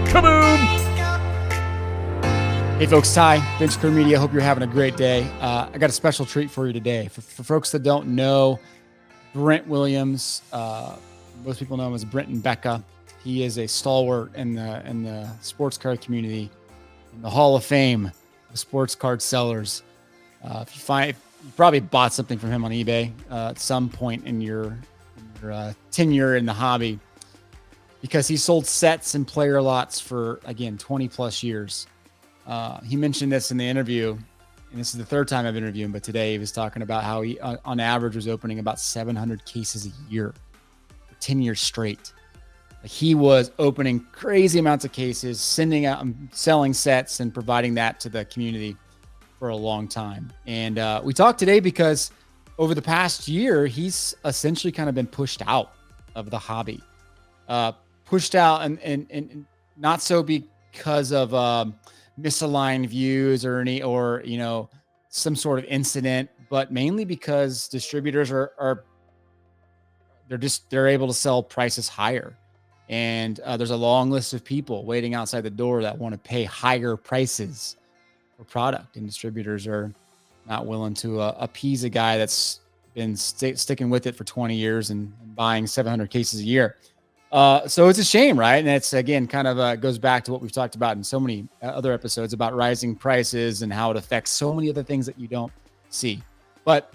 Kaboom! Hey folks, Ty, Bench Clear Media. Hope you're having a great day. I got a special treat for you today. For folks that don't know, Brent Williams, most people know him as BrentAndBecca. He is a stalwart in the sports card community, in the Hall of Fame of sports card sellers. If you probably bought something from him on eBay at some point in your tenure in the hobby, because he sold sets and player lots for, again, 20 plus years. He mentioned this in the interview, and this is the third time I've interviewed him, but today he was talking about how he, on average, was opening about 700 cases a year for 10 years straight. He was opening crazy amounts of cases, sending out and selling sets and providing that to the community for a long time. And we talked today because over the past year, he's essentially kind of been pushed out of the hobby. Pushed out and not so because of misaligned views or some sort of incident, but mainly because distributors they're able to sell prices higher. And there's a long list of people waiting outside the door that want to pay higher prices for product, and distributors are not willing to appease a guy that's been sticking with it for 20 years and buying 700 cases a year. So it's a shame, right? And it's, again, kind of goes back to what we've talked about in so many other episodes about rising prices and how it affects so many other things that you don't see. But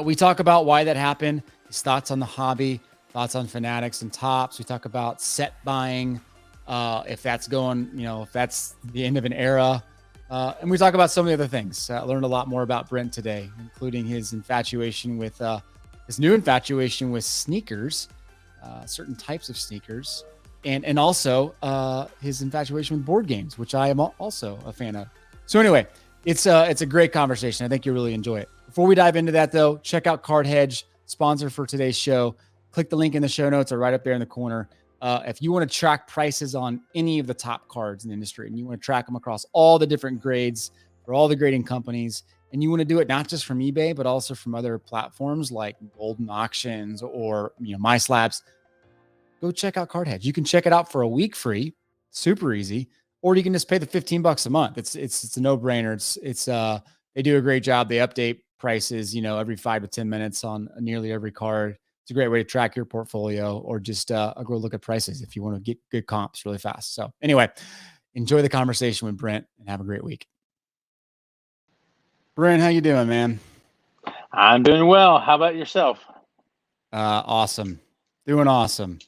we talk about why that happened, his thoughts on the hobby, thoughts on Fanatics and Topps. We talk about set buying, if that's if that's the end of an era. And we talk about so many other things. I learned a lot more about Brent today, including his infatuation with his new infatuation with sneakers. Certain types of sneakers, and also his infatuation with board games, which I am also a fan of. So anyway, it's a great conversation. I think you'll really enjoy it. Before we dive into that, though, check out Card Hedge, sponsor for today's show. Click the link in the show notes or right up there in the corner. If you want to track prices on any of the top cards in the industry, and you want to track them across all the different grades for all the grading companies, and you want to do it not just from eBay, but also from other platforms like Golden Auctions or MySlabs, go check out Card Hedge. You can check it out for a week free, super easy, or you can just pay the $15 a month. It's a no-brainer. It's they do a great job. They update prices, every 5 to 10 minutes on nearly every card. It's a great way to track your portfolio, or just go look at prices if you want to get good comps really fast. So anyway, enjoy the conversation with Brent and have a great week. Brent, how you doing, man? I'm doing well. How about yourself? Awesome. Doing awesome.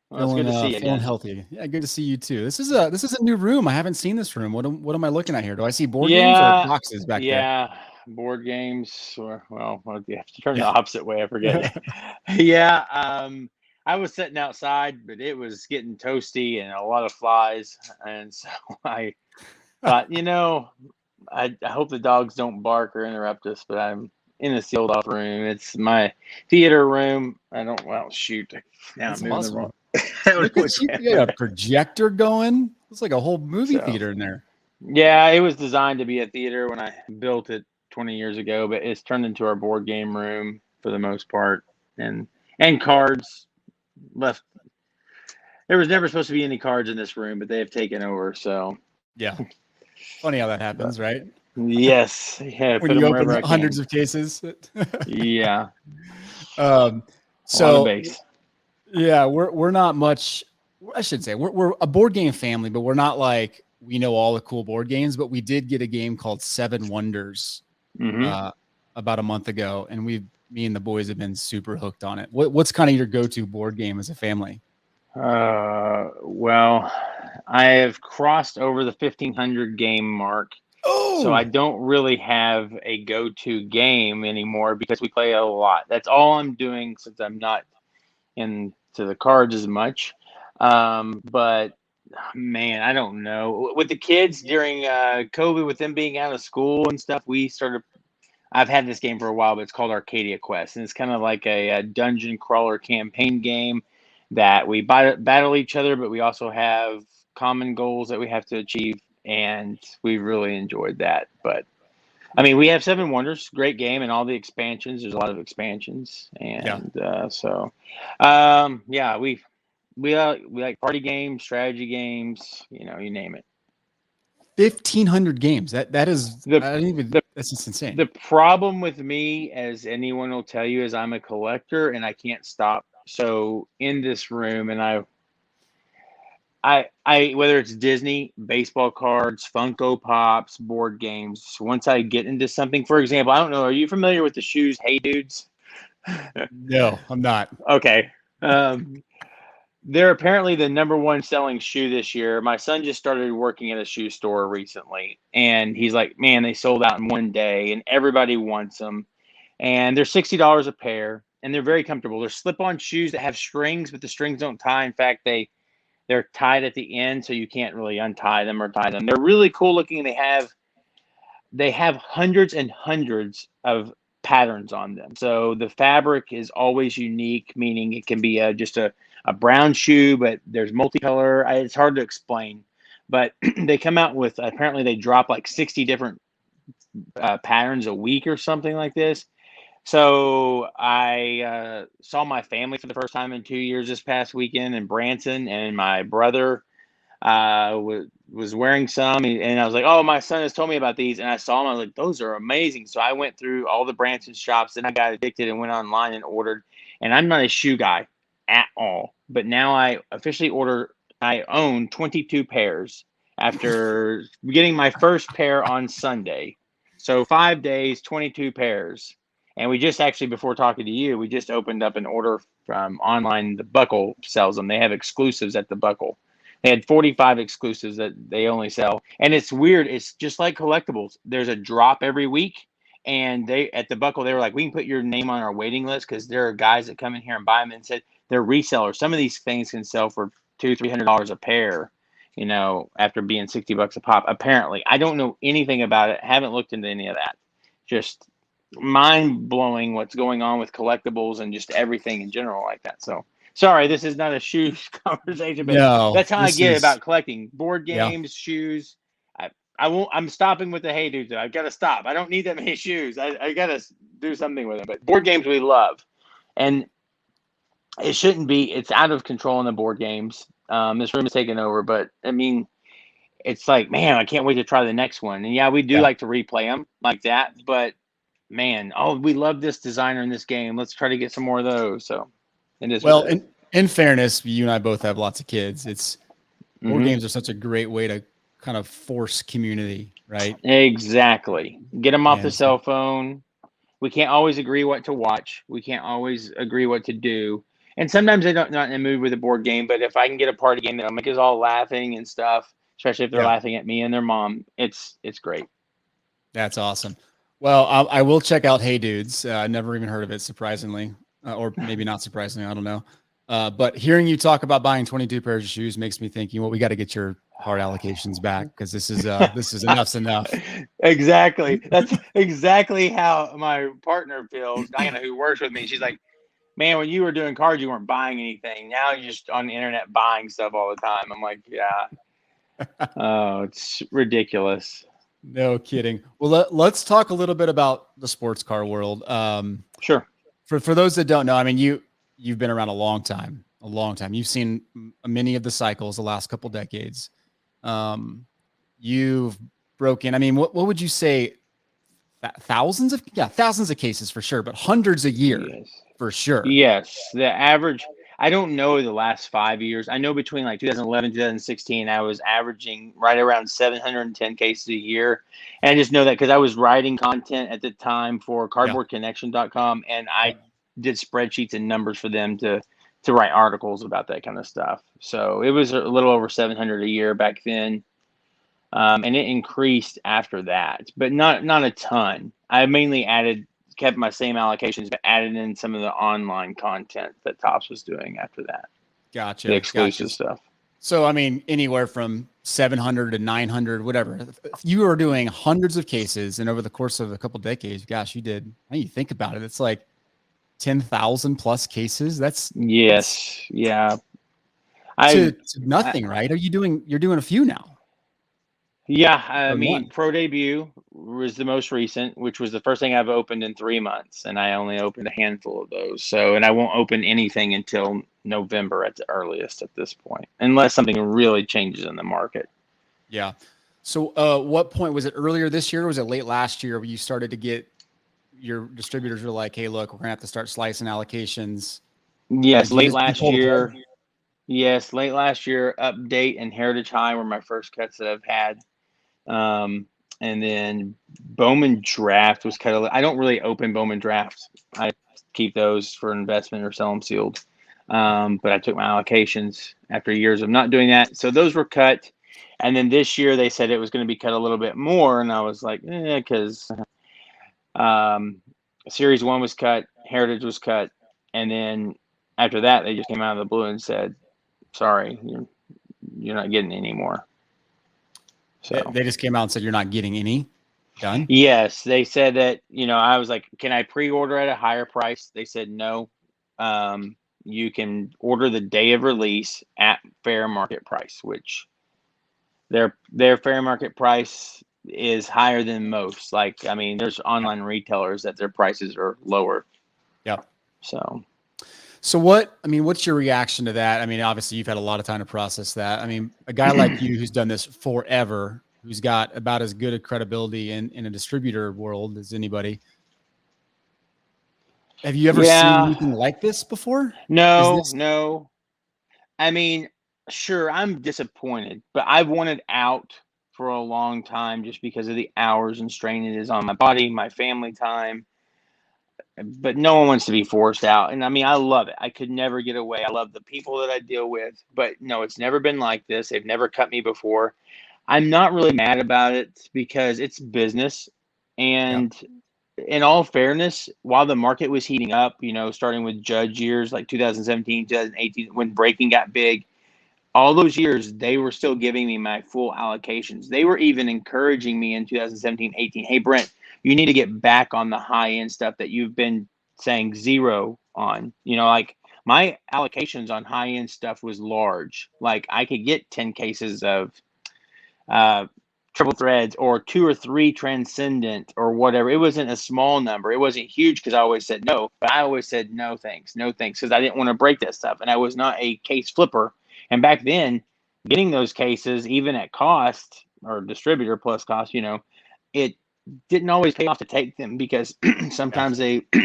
Well, it's good to see you feeling again. Healthy. Yeah, good to see you too. This is a new room. I haven't seen this room. What am I looking at here? Do I see board games or boxes back there? Yeah, board games. Or you have to turn the opposite way. I forget. I was sitting outside, but it was getting toasty and a lot of flies, and so I thought, I hope the dogs don't bark or interrupt us, but I'm in a sealed off room. It's my theater room. Shoot. Now I'm moving awesome. the wrong. Look at you got a projector going. It's like a whole movie theater in there. Yeah, it was designed to be a theater when I built it 20 years ago, but it's turned into our board game room for the most part, and cards left. There was never supposed to be any cards in this room, but they have taken over. So yeah, funny how that happens, right? Yes, yeah. When you open hundreds of cases. Yeah. So yeah, we're not much. I should say we're a board game family, but we're not like we know all the cool board games. But we did get a game called Seven Wonders about a month ago, and me and the boys have been super hooked on it. What's kind of your go-to board game as a family? Well, I have crossed over the 1,500 game mark. Oh, so I don't really have a go-to game anymore because we play a lot. That's all I'm doing since I'm not into the cards as much. But man, I don't know. With the kids during COVID, with them being out of school and stuff, I've had this game for a while, but it's called Arcadia Quest, and it's kind of like a dungeon crawler campaign game that we battle each other, but we also have common goals that we have to achieve, and we really enjoyed that. But I mean, we have Seven Wonders, great game, and all the expansions. There's a lot of expansions, and we like party games, strategy games, you name it. 1,500 games. That is, The I don't even, the that's just insane. the problem with me, as anyone will tell you, is I'm a collector and I can't stop. So in this room, and I whether it's Disney, baseball cards, Funko Pops, board games, once I get into something, for example, I don't know, are you familiar with the shoes Hey Dudes? No, I'm not. Okay. They're apparently the number one selling shoe this year. My son just started working at a shoe store recently, and he's like, man, they sold out in one day, and everybody wants them. And they're $60 a pair, and they're very comfortable. They're slip-on shoes that have strings, but the strings don't tie. In fact, they're tied at the end, so you can't really untie them or tie them. They're really cool looking. They have hundreds and hundreds of patterns on them. So the fabric is always unique, meaning it can be just a brown shoe, but there's multicolor. It's hard to explain, but they come out with, apparently they drop like 60 different patterns a week or something like this. So I saw my family for the first time in 2 years this past weekend in Branson, and my brother was wearing some, and I was like, oh, my son has told me about these, and I saw them. I was like, those are amazing. So I went through all the Branson shops, and I got addicted and went online and ordered. And I'm not a shoe guy at all, but now I officially I own 22 pairs after getting my first pair on Sunday. So 5 days, 22 pairs. And we just actually, before talking to you, we just opened up an order from online. The Buckle sells them. They have exclusives at the Buckle. They had 45 exclusives that they only sell. And it's weird. It's just like collectibles. There's a drop every week. And they, at the Buckle, they were like, we can put your name on our waiting list, because there are guys that come in here and buy them, and said they're resellers. Some of these things can sell for $200-$300 a pair, after being $60 a pop. Apparently, I don't know anything about it. Haven't looked into any of that. Just mind blowing what's going on with collectibles and just everything in general like that. So sorry, this is not a shoes conversation, but No, that's how I this get is, about collecting board yeah. games, shoes. I won't. I'm stopping with the Hey Dudes. I've got to stop. I don't need that many shoes. I got to do something with them. But board games we love, and it shouldn't be. It's out of control in the board games. This room is taking over, but I mean, it's like, man, I can't wait to try the next one. And yeah, we do Yeah. like to replay them like that, but man, oh, we love this designer in this game. Let's try to get some more of those. So it is Well, what it is. in fairness, you and I both have lots of kids. Board games are such a great way to kind of force community, right? Exactly. Get them off the And so, cell phone. We can't always agree what to watch. We can't always agree what to do. And sometimes they don't not in the mood with a board game, but if I can get a party game that'll make us all laughing and stuff, especially if they're yeah, laughing at me and their mom, it's great. that's awesome. Well, I will check out Hey Dudes. I never even heard of it, surprisingly, or maybe not surprisingly. I don't know. But hearing you talk about buying 22 pairs of shoes makes me think, we got to get your card allocations back, because this is enough's enough. Exactly. That's exactly how my partner feels. Diana, who works with me, she's like, man, when you were doing cards, you weren't buying anything. Now you're just on the internet buying stuff all the time. I'm like, yeah. Oh, it's ridiculous. No kidding. Well, let's talk a little bit about the sports car world. Sure. For those that don't know, I mean, you've been around a long time. You've seen many of the cycles the last couple decades. You've broken, I mean, what would you say? Thousands of cases for sure, but hundreds a year Yes. for sure. Yes. The average, I don't know the last 5 years. I know between like 2011, 2016, I was averaging right around 710 cases a year. And I just know that because I was writing content at the time for cardboardconnection.com, and I did spreadsheets and numbers for them to write articles about that kind of stuff. So it was a little over 700 a year back then. And it increased after that, but not a ton. I mainly kept my same allocations, but added in some of the online content that Topps was doing after that. Gotcha. The exclusive stuff. So, I mean, anywhere from 700 to 900, whatever. If you are doing hundreds of cases, and over the course of a couple decades, gosh, you did. When you think about it, it's like 10,000 plus cases. That's Yeah. To nothing, right? You're doing a few now. Yeah, I Or mean, none? Pro Debut was the most recent, which was the first thing I've opened in 3 months, and I only opened a handful of those. So, and I won't open anything until November at the earliest at this point, unless something really changes in the market. Yeah. So, what point was it? Earlier this year, or was it late last year, where you started to get your distributors were like, "Hey, look, we're gonna have to start slicing allocations." Or Yes, did you late just you last pulled the plug? year. Yes, late last year. Update and Heritage High were my first cuts that I've had. Um, and then Bowman Draft was cut. I don't really open Bowman Drafts. I keep those for investment or sell them sealed. But I took my allocations after years of not doing that. So those were cut. And then this year they said it was going to be cut a little bit more. And I was like, because Series 1 was cut, Heritage was cut. And then after that, they just came out of the blue and said, sorry, you're not getting any more. So They just came out and said you're not getting any done. yes, they said that, I was like, can I pre-order at a higher price? They said no. You can order the day of release at fair market price, which their fair market price is higher than most. Like, I mean, there's online retailers that their prices are lower. Yep. So what's your reaction to that? I mean, obviously you've had a lot of time to process that. I mean, a guy like you who's done this forever, who's got about as good a credibility in a distributor world as anybody. Have you ever seen yeah, anything like this before? Is no, this no. I mean, sure, I'm disappointed, but I've wanted out for a long time just because of the hours and strain it is on my body, my family time. But no one wants to be forced out. And I mean, I love it. I could never get away. I love the people that I deal with. But no, it's never been like this. They've never cut me before. I'm not really mad about it because it's business. Yep. And in all fairness, while the market was heating up, starting with Judge years like 2017, 2018, when breaking got big, all those years, they were still giving me my full allocations. They were even encouraging me in 2017, 18. Hey, Brent, you need to get back on the high end stuff that you've been saying zero on. Like my allocations on high end stuff was large. Like I could get 10 cases of uh, triple threads or 2 or 3 transcendent or whatever. It wasn't a small number. It wasn't huge because I always said no, but I always said no thanks, no thanks, because I didn't want to break that stuff. And I was not a case flipper. And back then, getting those cases, even at cost or distributor plus cost, it didn't always pay off to take them because Yeah. sometimes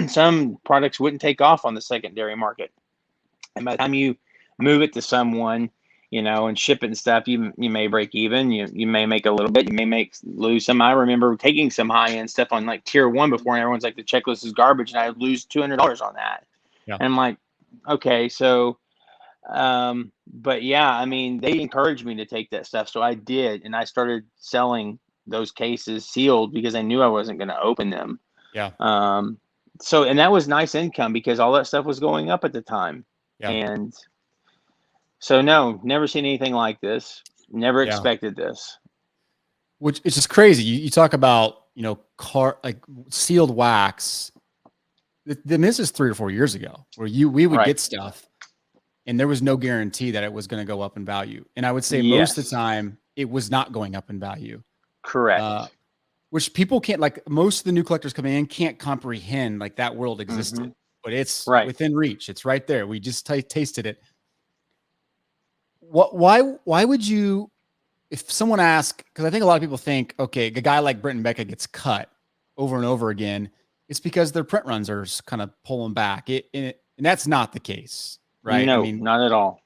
some products wouldn't take off on the secondary market. And by the time you move it to someone, and ship it and stuff, you may break even. You may make a little bit. You may lose some. I remember taking some high end stuff on like tier 1 before, and everyone's like the checklist is garbage, and I lose $200 on that. Yeah. And I'm like, okay, so but yeah, I mean, they encouraged me to take that stuff. So I did. And I started selling those cases sealed because I knew I wasn't going to open them. Yeah. And that was nice income because all that stuff was going up at the time. Yeah. And so, no, never seen anything like this. Never Yeah. expected this. Which it's just crazy. You talk about, like sealed wax. This is 3 or 4 years ago where we would Right. get stuff and there was no guarantee that it was going to go up in value. And I would say most of the Yes. time it was not going up in value. Correct. Which people can't, like, most of the new collectors coming in can't comprehend like that world Mm-hmm. existed, but it's Right. within reach. It's right there. We just tasted it. Why would you, if someone asks, because I think a lot of people think, okay, a guy like BrentAndBecca gets cut over and over again, it's because their print runs are kind of pulling back. And that's not the case, right? I No, mean, not at all.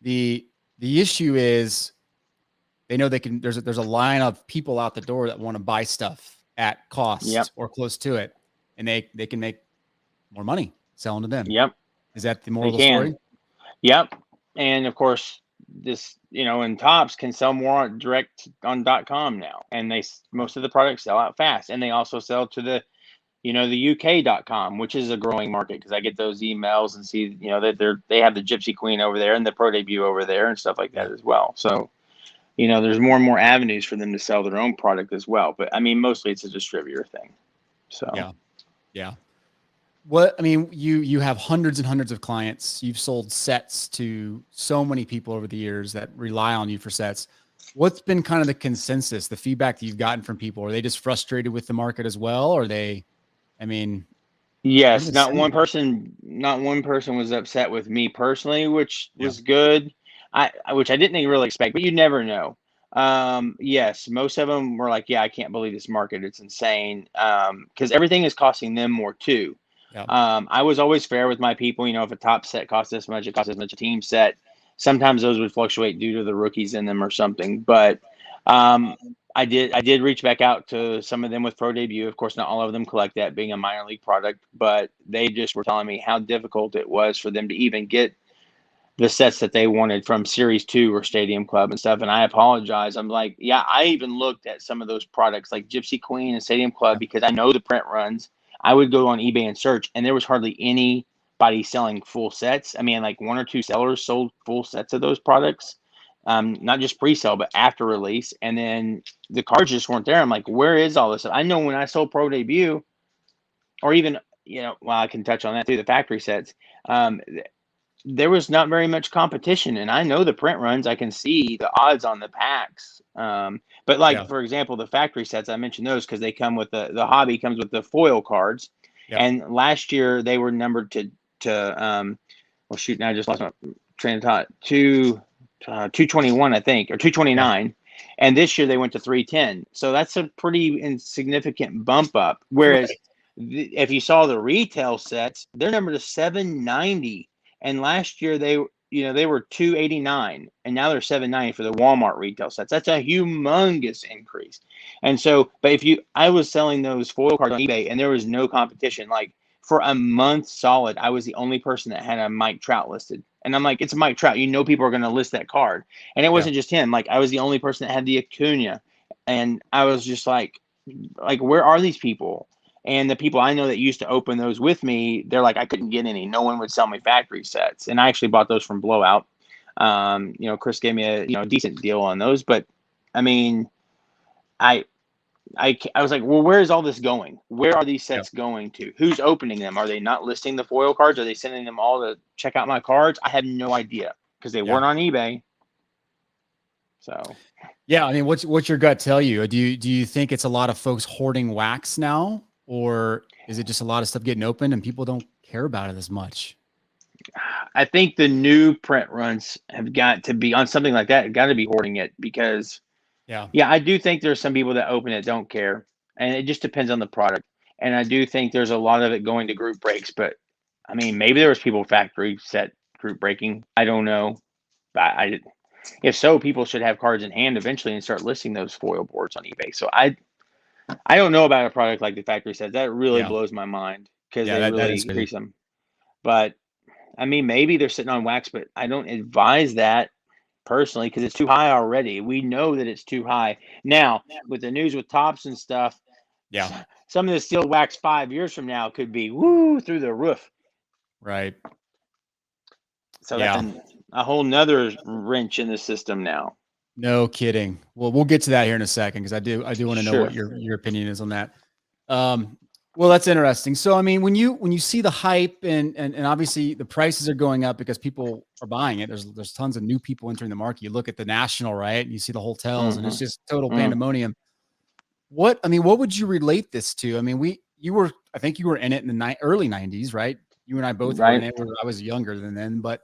the issue is they know they can. There's a line of people out the door that want to buy stuff at cost Yep. or close to it, and they can make more money selling to them. Yep. Is that the moral They of the can. story? Yep. And of course, this, and Topps can sell more direct on .com now. And most of the products sell out fast. And they also sell to the, the UK.com, which is a growing market because I get those emails and see, that they have the Gypsy Queen over there and the Pro Debut over there and stuff like that as well. So, there's more and more avenues for them to sell their own product as well. But I mean, mostly it's a distributor thing. So, Yeah. Yeah. What, I mean, you have hundreds and hundreds of clients. You've sold sets to so many people over the years that rely on you for sets. What's been kind of the consensus, the feedback that you've gotten from people? Are they just frustrated with the market as well? Or they, I mean, what are Yes, they not one saying? person, not one person was upset with me personally, which Yeah. was good. Which I didn't really expect, but you never know. Yes, most of them were like, "Yeah, I can't believe this market. It's insane." Because everything is costing them more too. Yeah. I was always fair with my people. You know, if a top set costs this much, it costs as much a team set. Sometimes those would fluctuate due to the rookies in them or something, but um, I did reach back out to some of them with pro debut. Of course, not all of them collect that being a minor league product, but they just were telling me how difficult it was for them to even get the sets that they wanted from Series 2 or Stadium Club and stuff. And I apologize. I'm like, yeah, I even looked at some of those products like Gypsy Queen and Stadium Club Yeah. because I know the print runs. I would go on eBay and search, and there was hardly anybody selling full sets. I mean, like one or two sellers sold full sets of those products, not just pre-sale, but after release. And then the cards just weren't there. I'm like, where is all this? I know when I sold Pro Debut, or even, well, I can touch on that too, the factory sets. Um, there was not very much competition, and I know the print runs. I can see the odds on the packs. But like Yeah. for example, the factory sets, I mentioned those because they come with the hobby comes with the foil cards, Yeah. and last year they were numbered to well shoot, now I just lost my train of thought, to 221 I think, or Yeah. 229, and this year they went to 310. So that's a pretty insignificant bump up. Whereas Right. if you saw the retail sets, they're numbered to 790, and last year they were 289, and now they're 790 for the Walmart retail sets. That's a humongous increase. And so, but I was selling those foil cards on eBay, and there was no competition. Like for a month solid, I was the only person that had a Mike Trout listed. And I'm like, it's a Mike Trout. You know, people are going to list that card. And it Yeah. wasn't just him. Like I was the only person that had the Acuna, and I was just like, where are these people? And the people I know that used to open those with me, they're like, I couldn't get any. No one would sell me factory sets. And I actually bought those from Blowout. Chris gave me a decent deal on those. But I mean, I I was like, well, where is all this going? Where are these Yeah. sets going to? Who's opening them? Are they not listing the foil cards? Are they sending them all to check out my cards? I have no idea because they Yeah. weren't on eBay. So Yeah. I mean, what's your gut tell you? Do you think it's a lot of folks hoarding wax now, or is it just a lot of stuff getting opened and people don't care about it as much? I think the new print runs have got to be on something like that. Got to be hoarding it because, Yeah. yeah, I do think there's some people that open it don't care, and it just depends on the product. And I do think there's a lot of it going to group breaks, but I mean, maybe there was people factory set group breaking. I don't know. I If so, people should have cards in hand eventually and start listing those foil boards on eBay. So I don't know about a product like the factory set. That really Yeah. blows my mind because Yeah. they That really is crazy. increase them. But I mean, maybe they're sitting on wax, but I don't advise that personally because it's too high already. We know that it's too high. Now, with the news with tops and stuff, Yeah. some of the steel wax 5 years from now could be woo through the roof. Right. So that's Yeah. a whole nother wrench in the system now. No kidding. Well, we'll get to that here in a second because I do want to know Sure. what your opinion is on that. Um, well, that's interesting. So, I mean, when you see the hype and obviously the prices are going up because people are buying it. There's tons of new people entering the market. You look at the national, right? And you see the hotels, and it's Mm-hmm. just total Mm. pandemonium. What would you relate this to? I mean, I think you were in it in the early '90s, right? You and I both were in Right. it. I was younger than then, but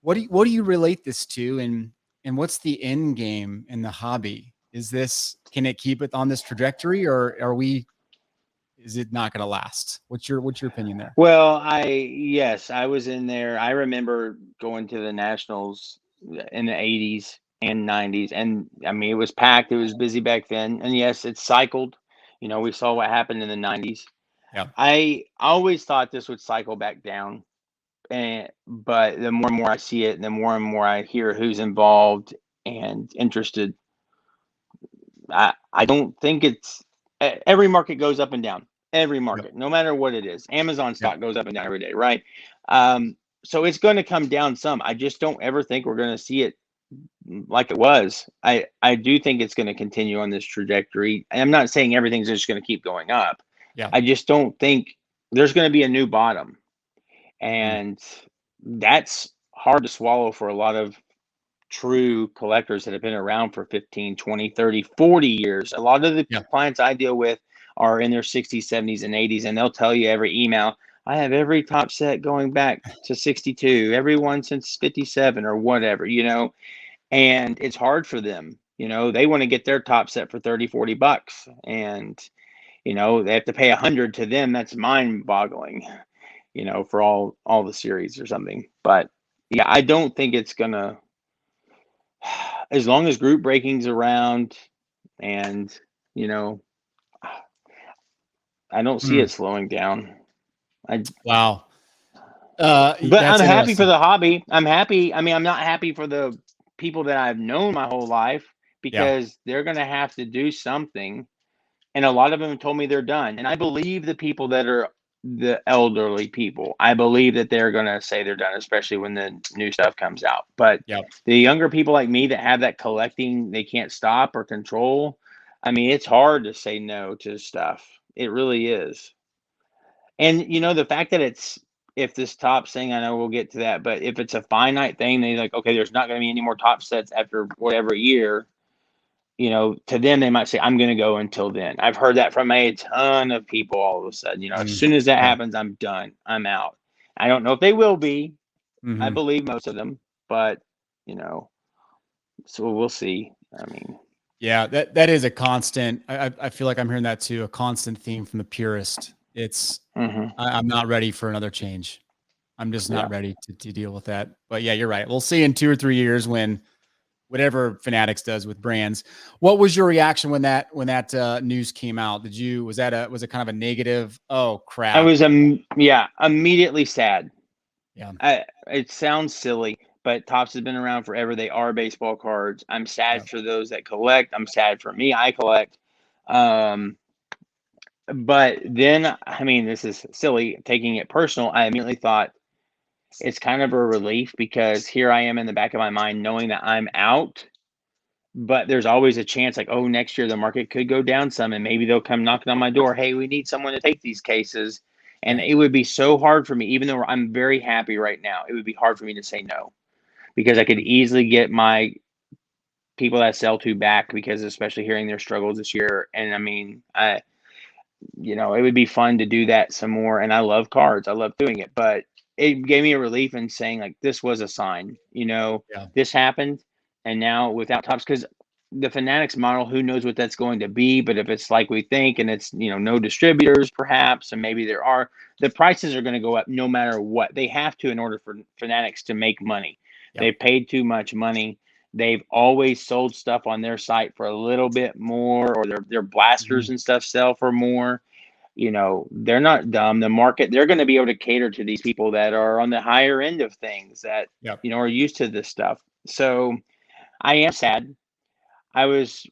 what do you relate this to, and what's the end game in the hobby? Can it keep it on this trajectory, or is it not going to last? What's your opinion there? Well, yes, I was in there. I remember going to the Nationals in the 80s and 90s, and I mean it was packed. It was busy back then. And yes, it cycled. We saw what happened in the 90s. Yeah. I always thought this would cycle back down. But the more and more I see it, the more and more I hear who's involved and interested, I don't think every market goes up and down. Every Yep. market, no matter what it is. Amazon Yep. stock goes up and down every day, right? So it's going to come down some. I just don't ever think we're going to see it like it was. I do think it's going to continue on this trajectory. I'm not saying everything's just going to keep going up. Yeah. I just don't think there's going to be a new bottom, Mm. and that's hard to swallow for a lot of true collectors that have been around for 15, 20, 30, 40 years. A lot of the Yeah. clients I deal with are in their 60s, 70s, and 80s, and they'll tell you every email, I have every top set going back to 62, every one since 57 or whatever, and it's hard for them. They want to get their top set for 30, 40 bucks, and they have to pay 100. To them, that's mind boggling, for all the series or something. But yeah, I don't think it's gonna, as long as group breaking's around, and you know I don't see Hmm. it slowing down. Wow. But I'm That's happy for interesting. the hobby. I'm happy. I mean, I'm not happy for the people that I've known my whole life, Yeah. because they're going to have to do something. And a lot of them told me they're done. And I believe the people that are the elderly people, I believe that they're going to say they're done, especially when the new stuff comes out. But Yeah. the younger people like me that have that collecting, they can't stop or control. I mean, it's hard to say no to stuff. It really is. And the fact that if this top thing, I know we'll get to that, but if it's a finite thing, they like, okay, there's not going to be any more top sets after whatever year, to them, they might say, I'm going to go until then. I've heard that from a ton of people all of a sudden. As Mm, soon as that yeah. happens, I'm done. I'm out. I don't know if they will be. I Hmm. believe most of them, but, you know, so we'll see. I mean, Yeah. That is a constant. I feel like I'm hearing that too. A constant theme from the purist. It's mhm, I'm not ready for another change. I'm just not yeah. ready to deal with that. But yeah, you're right. We'll see in 2 or 3 years when whatever Fanatics does with brands. What was your reaction when that news came out? Was it kind of a negative? Oh I crap. was, yeah, immediately sad. Yeah. It sounds silly, but Topps has been around forever. They are baseball cards. I'm Yeah. sad for those that collect. I'm sad for me. I collect. Um, but then, I mean, this is silly. Taking it personal, I immediately thought it's kind of a relief, because here I am in the back of my mind knowing that I'm out. But there's always a chance, like, oh, next year the market could go down some, and maybe they'll come knocking on my door. Hey, we need someone to take these cases. And Yeah. it would be so hard for me, even though I'm very happy right now, it would be hard for me to say no, because I could easily get my people that sell to back, because especially hearing their struggles this year. And I mean, it would be fun to do that some more. And I love cards. I love doing it, but it gave me a relief in saying, like, this was a sign, Yeah. this happened. And now without Tops, because the Fanatics model, who knows what that's going to be. But if it's like we think, and it's, no distributors perhaps, and maybe there are, the prices are going to go up no matter what. They have to, in order for Fanatics to make money. Yeah. They've paid too much money. They've always sold stuff on their site for a little bit more, or their blasters Mhm. and stuff sell for more. They're not dumb. The market, they're going to be able to cater to these people that are on the higher end of things, that, Yeah. are used to this stuff. So I am sad. I was,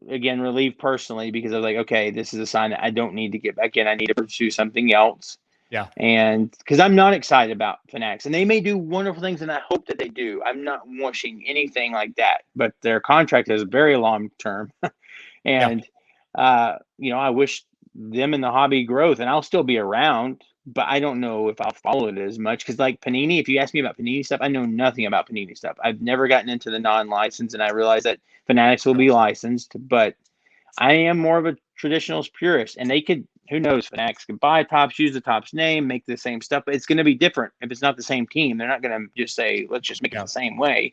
again, relieved personally, because I was like, okay, this is a sign that I don't need to get back in. I need to pursue something else. Yeah. And because I'm not excited about Fanatics, and they may do wonderful things, and I hope that they do. I'm not wishing anything like that, but their contract is very long term. Yeah. And, I wish them and the hobby growth, and I'll still be around, but I don't know if I'll follow it as much. Because, like Panini, if you ask me about Panini stuff, I know nothing about Panini stuff. I've never gotten into the non-licensed, and I realize that Fanatics will Yeah. be licensed, but I am more of a traditionalist purist, and they could, who knows, Fanatics could buy Topps, use the Topps name, make the same stuff, but it's going to be different if it's not the same team. They're not going to just say, let's just make it Yeah. the same way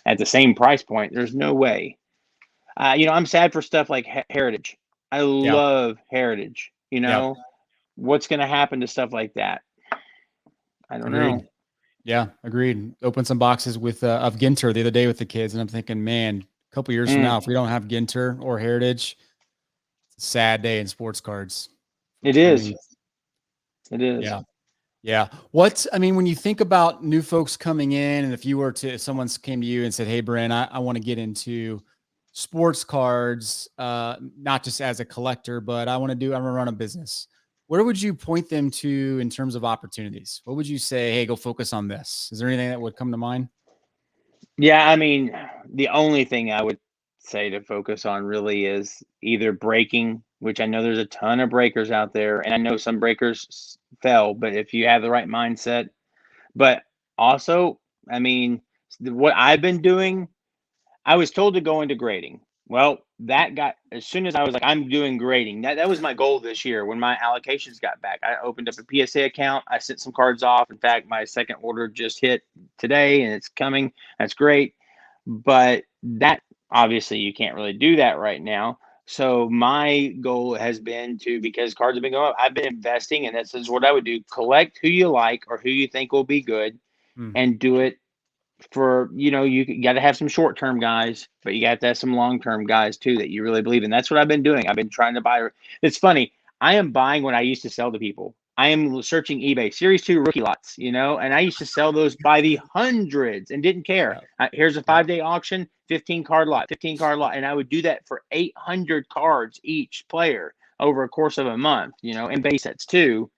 at the same price point. There's no way. I'm sad for stuff like Heritage. I Yeah. love Heritage. Yeah. What's going to happen to stuff like that? I don't Agreed. know. Yeah. Agreed. Opened some boxes with of Ginter the other day with the kids, and I'm thinking, man, a couple years from now, Mm, if we don't have Ginter or Heritage, it's a sad day in sports cards it for is. me. It is. Yeah. Yeah. I mean, when you think about new folks coming in, and if someone came to you and said, hey, Brent, I want to get into sports cards, not just as a collector, but I'm going to run a business. Where would you point them to in terms of opportunities? What would you say? Hey, go focus on this. Is there anything that would come to mind? Yeah, I mean, the only thing I would say to focus on really is either breaking, which I know there's a ton of breakers out there, and I know some breakers fell, but if you have the right mindset, but also, I mean, what I've been doing I was told to go into grading. Well, that got, as soon as I was like, I'm doing grading, that was my goal this year. When my allocations got back, I opened up a PSA account. I sent some cards off. In fact, my second order just hit today and it's coming. That's great. But that, obviously, you can't really do that right now. So my goal has been to, because cards have been going up, I've been investing, and this is what I would do: collect who you like or who you think will be good, Mm, and do it for, you got to have some short-term guys, but you got to have some long-term guys too that you really believe in. That's what I've been doing. I've been trying to buy. It's funny. I am buying what I used to sell to people. I am searching eBay Series 2 rookie lots, and I used to sell those by the hundreds and didn't care. yeah. Here's a Yeah. 5-day auction, 15 card lot, 15 card lot. And I would do that for 800 cards each player over a course of a month, and base sets too.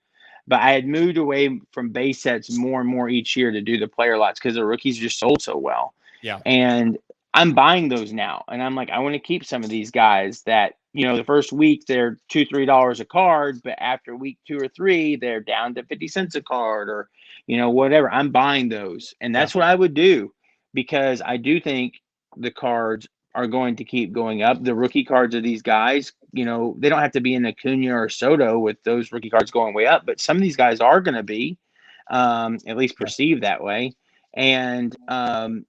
But I had moved away from base sets more and more each year to do the player lots because the rookies just sold so well. Yeah. And I'm buying those now. And I'm like, I want to keep some of these guys that, the first week they're $2-3 a card, but after week 2 or 3, they're down to 50 cents a card, or, whatever. I'm buying those. And Yeah. that's what I would do, because I do think the cards are going to keep going up. The rookie cards of these guys, they don't have to be in Acuna or Soto with those rookie cards going way up, but some of these guys are going to be, at least Yeah. perceived that way. And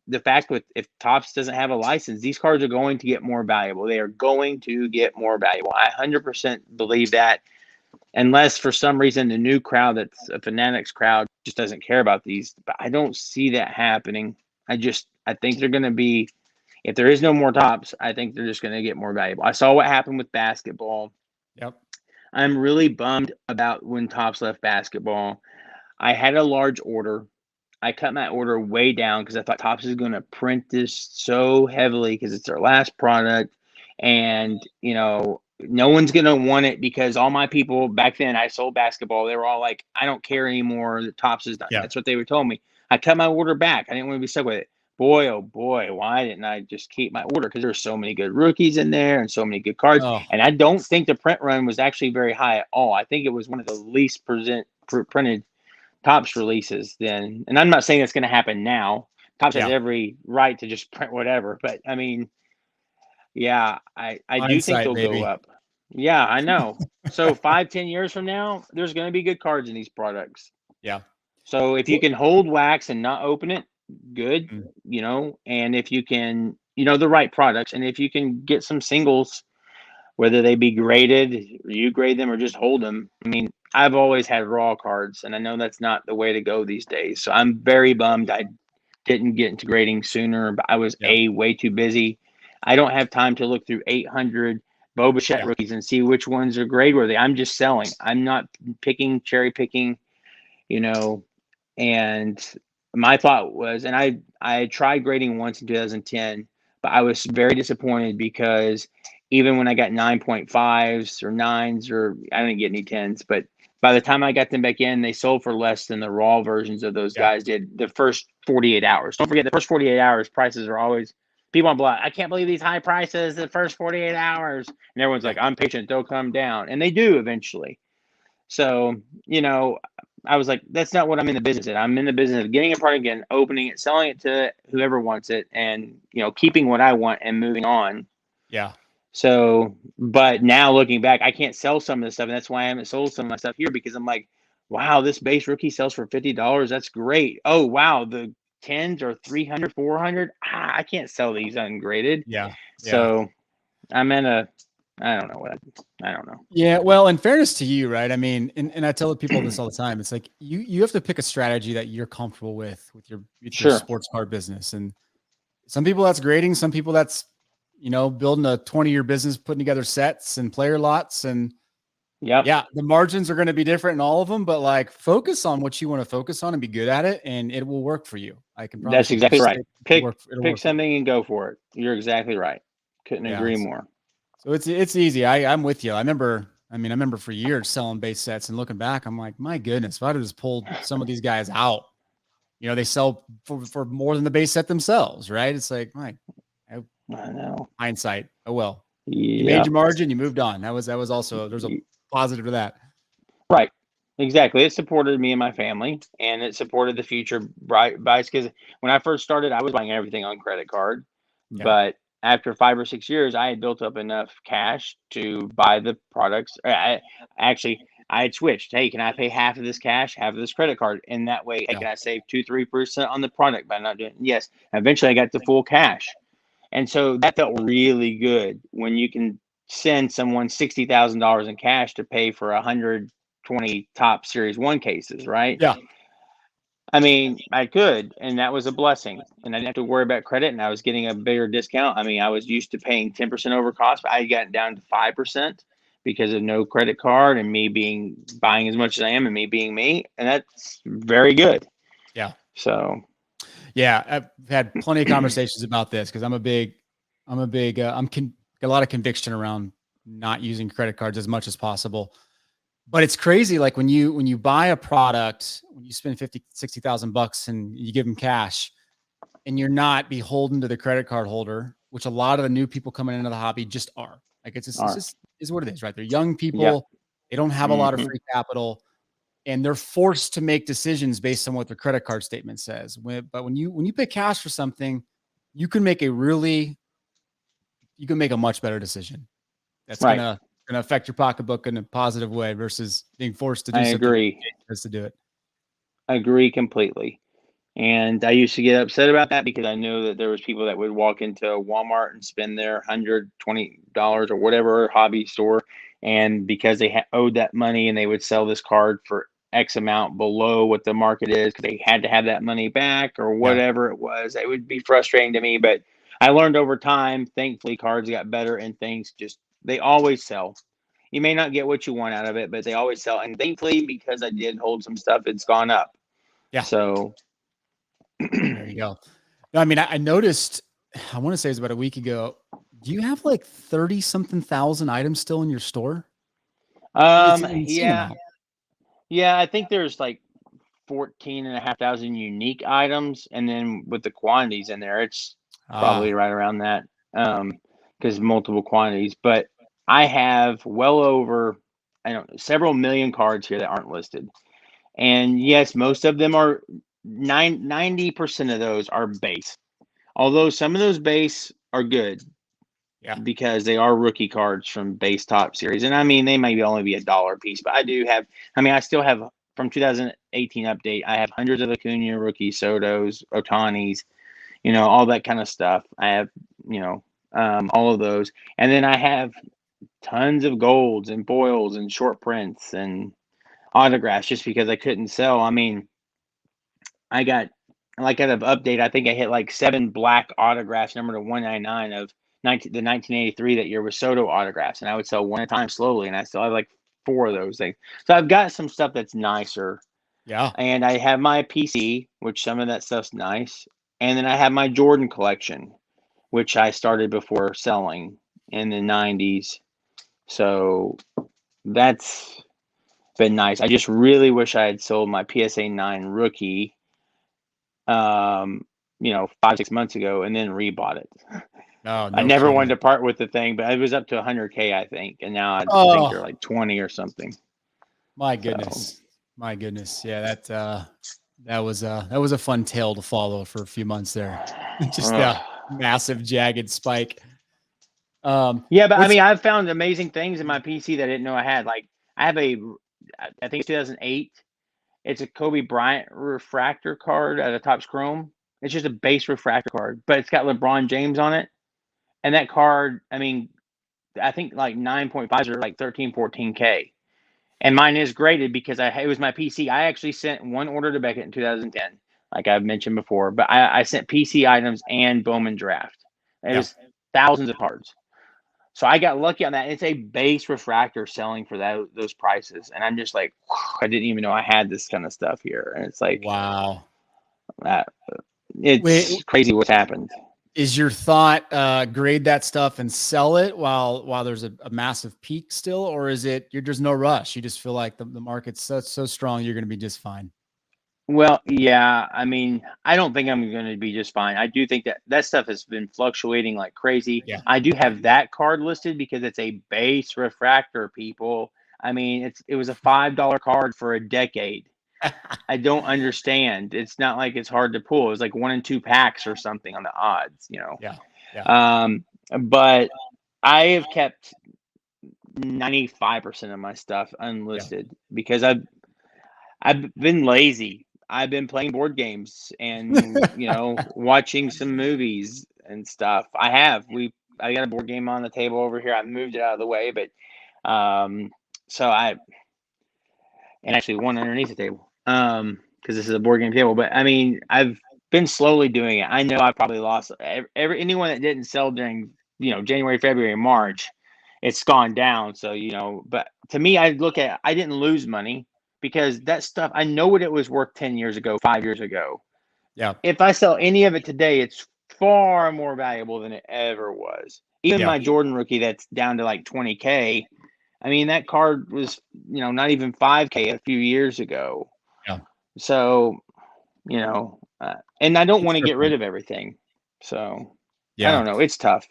the fact with, if Topps doesn't have a license, these cards are going to get more valuable. They are going to get more valuable. I 100% believe that, unless for some reason the new crowd, that's a Fanatics crowd, just doesn't care about these. But I don't see that happening. I think they're going to be, if there is no more Topps, I think they're just going to get more valuable. I saw what happened with basketball. Yep. I'm really bummed about when Topps left basketball. I had a large order. I cut my order way down because I thought Topps is going to print this so heavily because it's their last product. And, no one's going to want it, because all my people back then, I sold basketball. They were all like, I don't care anymore. The Topps is done. Yeah. That's what they were telling me. I cut my order back. I didn't want to be stuck with it. Boy, oh boy, why didn't I just keep my order? Because there's so many good rookies in there and so many good cards. Oh, And I don't think the print run was actually very high at all. I think it was one of the least printed Topps releases then. And I'm not saying it's going to happen now. Topps has yeah. every right to just print whatever. But I mean, yeah, I do think Hindsight, they'll go baby. up. Yeah, I know. So 5-10 years from now, there's going to be good cards in these products. Yeah. So if you Well, can hold wax and not open it, good, mm, and if you can, the right products, and if you can get some singles, whether they be graded, or you grade them, or just hold them. I mean, I've always had raw cards, and I know that's not the way to go these days. So I'm very bummed I didn't get into grading sooner, but I was yeah. way too busy. I don't have time to look through 800 Bo Bichette Yeah. rookies and see which ones are grade worthy. I'm just selling. I'm not cherry picking, you know. And my thought was, and I tried grading once in 2010, but I was very disappointed because even when I got 9.5s or 9s, or I didn't get any 10s, but by the time I got them back in, they sold for less than the raw versions of those Yeah. guys did the first 48 hours. Don't forget, the first 48 hours prices are always, people on block, I can't believe these high prices the first 48 hours. And everyone's Yeah. like, I'm patient, they'll come down. And they do eventually. So, I was like, that's not what I'm in the business of. I'm in the business of getting a product in, opening it, selling it to whoever wants it, and, keeping what I want and moving on. Yeah. So, but now looking back, I can't sell some of this stuff. And that's why I haven't sold some of my stuff here, because I'm like, wow, this base rookie sells for $50. That's great. Oh, wow. The 10s are 300, 400. I can't sell these ungraded. Yeah. Yeah. So I'm in I don't know I don't know. Yeah. Well, in fairness to you, right? I mean, and I tell people this all the time. It's like you have to pick a strategy that you're comfortable with your Sure. sports card business. And some people that's grading, some people that's, building a 20-year business, putting together sets and player lots. And Yep. yeah, the margins are going to be different in all of them, but like focus on what you want to focus on and be good at it, and it will work for you. I can promise That's you. exactly right. It'll work. It'll Pick work for you. something and go for it. You're exactly right. Couldn't Yeah. agree more. So it's easy. I'm with you. I remember for years selling base sets, and looking back, I'm like, my goodness, if I'd have just pulled some of these guys out, they sell for more than the base set themselves, right? It's like, I know. hindsight. Oh well. You made Yeah. your margin, you moved on. That was also, there's a positive to that. Right. Exactly. It supported me and my family, and it supported the future buys. Because when I first started, I was buying everything on credit card. Yeah. But after 5 or 6 years, I had built up enough cash to buy the products. I had switched. Hey, can I pay half of this cash, half of this credit card? And that way, hey, Yeah. can I save 2-3% on the product by not doing it? Yes. Eventually, I got the full cash. And so that felt really good when you can send someone $60,000 in cash to pay for 120 top Series 1 cases, right? Yeah. I mean, I could, and that was a blessing. And I didn't have to worry about credit, and I was getting a bigger discount. I mean, I was used to paying 10% over cost, but I got down to 5% because of no credit card and me buying as much as I am and me being me. And that's very good. Yeah. So, Yeah. I've had plenty of conversations about this because I'm got a lot of conviction around not using credit cards as much as possible. But it's crazy. Like when you buy a product, when you spend 50, 60,000 bucks and you give them cash and you're not beholden to the credit card holder, which a lot of the new people coming into the hobby just are. Like it's just is what it is, right? They're young people. yeah. They don't have a lot of Mhm. free capital and they're forced to make decisions based on what their credit card statement says. But when you pay cash for something, you can make a much better decision. That's Right. gonna affect your pocketbook in a positive way versus being forced to do I something agree. just to do it. I agree completely. And I used to get upset about that because I know that there was people that would walk into Walmart and spend their $120 or whatever hobby store, and because they owed that money, and they would sell this card for X amount below what the market is because they had to have that money back or Yeah. whatever it was. It would be frustrating to me, but I learned over time. Thankfully, cards got better and things they always sell. You may not get what you want out of it, but they always sell. And thankfully, because I did hold some stuff, it's gone up. Yeah. So There you go. No, I mean, I noticed, I want to say it was about a week ago. Do you have like 30 something thousand items still in your store? I mean, it's an insane yeah, amount. yeah. I think there's like 14,500 unique items, and then with the quantities in there, it's Ah, probably right around that. Because multiple quantities, but I have well over, I don't know, several million cards here that aren't listed. And yes, most of them are 90% of those are base. Although some of those base are good yeah. because they are rookie cards from base top series. And I mean, they may only be $1 a piece, but I still have from 2018 update, I have hundreds of Acuna rookie Sotos, Otanis, all that kind of stuff. I have, all of those. And then I have tons of golds and foils and short prints and autographs just because I couldn't sell. I mean, I got like out of update, I think I hit like 7 black autographs, number to 199 of the 1983 that year with Soto autographs, and I would sell one at a time slowly, and I still have like 4 of those things. So I've got some stuff that's nicer, Yeah. and I have my PC, which some of that stuff's nice, and then I have my Jordan collection, which I started before selling in the 90s. So that's been nice. I just really wish I had sold my PSA 9 rookie 5-6 months ago and then rebought it. No, I no never wanted kidding. to part with the thing, but it was up to 100K, I think, and now I think they're Oh, like 20 or something. my So goodness. My goodness. Yeah, that was a fun tale to follow for a few months there. Just a massive jagged spike. yeah, but I What's mean, I've found amazing things in my PC that I didn't know I had. Like I have I think it's 2008. It's a Kobe Bryant refractor card at a Topps Chrome. It's just a base refractor card, but it's got LeBron James on it. And that card, I mean, I think like 9.5s are like 13, 14K. And mine is graded because it was my PC. I actually sent one order to Beckett in 2010, like I've mentioned before. But I sent PC items and Bowman Draft. It yeah. was thousands of cards. So I got lucky on that. It's a base refractor selling for those prices, and I'm just like, I didn't even know I had this kind of stuff here. And it's like, Wow. uh, Wait, it's crazy what's happened. is your thought grade that stuff and sell it while there's a massive peak still, or is it there's no rush? You just feel like the market's so strong, you're going to be just fine. Well, yeah, I mean, I don't think I'm going to be just fine. I do think that stuff has been fluctuating like crazy. Yeah. I do have that card listed because it's a base refractor, people. I mean, it was a $5 card for a decade. I don't understand. It's not like it's hard to pull. It was like 1 in 2 packs or something on the odds. Yeah. Yeah. But I have kept 95% of my stuff Yeah. unlisted because I've been lazy. I've been playing board games and watching some movies and stuff. I got a board game on the table over here. I moved it out of the way, but so and actually one underneath the table because this is a board game table. But I mean, I've been slowly doing it. I know I probably lost anyone that didn't sell during January, February, March. It's gone down. So but to me, I didn't lose money because that stuff I know what it was worth 10 years ago, 5 years ago. Yeah. If I sell any of it today, it's far more valuable than it ever was. Even Yeah. my Jordan rookie that's down to like 20K. I mean, that card was, not even 5K a few years ago. Yeah. So, and I don't It's want to fair get rid point. of everything. So, I Yeah. don't know. It's tough.